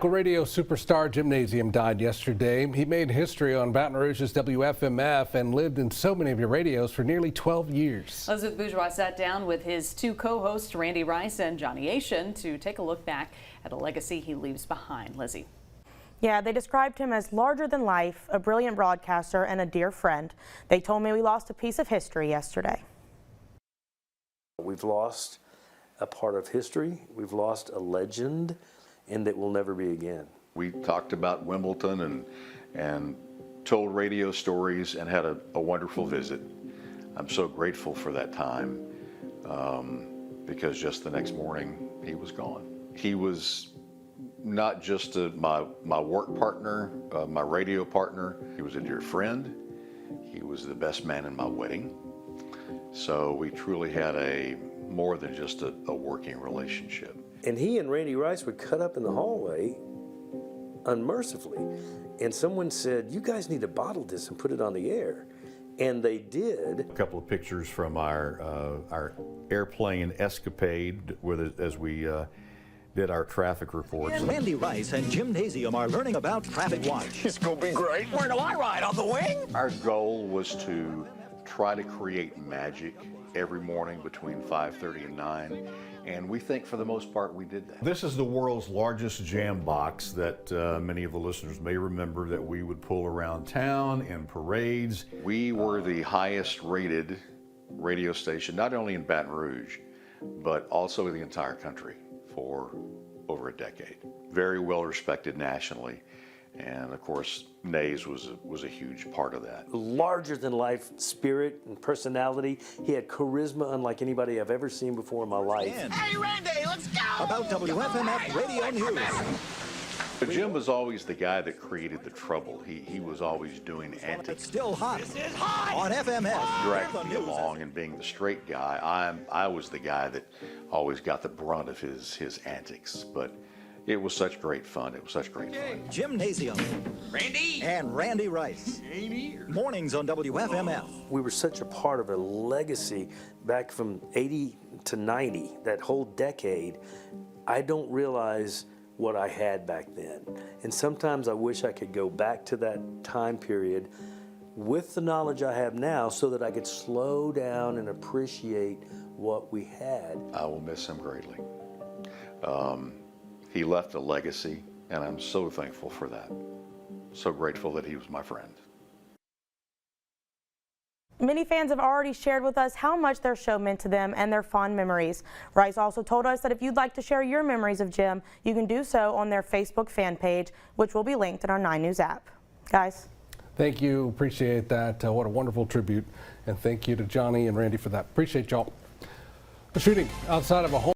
Local radio superstar Jim Nasium died yesterday. He made history on Baton Rouge's WFMF and lived in so many of your radios for nearly 12 years. Elizabeth Bourgeois sat down with his two co-hosts, Randy Rice and Johnny Asian, to take a look back at a legacy he leaves behind. Lizzie. Yeah, they described him as larger than life, a brilliant broadcaster, and a dear friend. They told me we lost a piece of history yesterday. We've lost a part of history. We've lost a legend, and that will never be again. We talked about Wimbledon and told radio stories and had a wonderful visit. I'm so grateful for that time because just the next morning he was gone. He was not just my work partner, my radio partner. He was a dear friend. He was the best man in my wedding. So we truly had more than just a working relationship. And he and Randy Rice would cut up in the hallway unmercifully. And someone said, "You guys need to bottle this and put it on the air." And they did. A couple of pictures from our airplane escapade as we did our traffic reports. Randy Rice and Jim Nasium are learning about Traffic Watch. It's gonna be great. Where do I ride? On the wing? Our goal was to try to create magic every morning between 5:30 and 9, and we think for the most part we did that. This is the world's largest jam box that many of the listeners may remember that we would pull around town in parades. We were the highest rated radio station, not only in Baton Rouge, but also in the entire country for over a decade. Very well respected nationally. And of course, Nays was a huge part of that. Larger than life spirit and personality. He had charisma unlike anybody I've ever seen before in my life. Hey, Randy, let's go! About WFMF Radio News. But Jim was always the guy that created the trouble. He was always doing It's antics. still hot. This is hot! On FMF. Dragging me along and being the straight guy. I was the guy that always got the brunt of his antics. But it was such great fun. It was such great fun. Jim Nasium. Randy! And Randy Rice. Mornings on WFMF. We were such a part of a legacy back from 80 to 90, that whole decade. I don't realize what I had back then. And sometimes I wish I could go back to that time period with the knowledge I have now so that I could slow down and appreciate what we had. I will miss him greatly. He left a legacy, and I'm so thankful for that. So grateful that he was my friend. Many fans have already shared with us how much their show meant to them and their fond memories. Rice also told us that if you'd like to share your memories of Jim, you can do so on their Facebook fan page, which will be linked in our 9 News app. Guys. Thank you. Appreciate that. What a wonderful tribute. And thank you to Johnny and Randy for that. Appreciate y'all. A shooting outside of a home.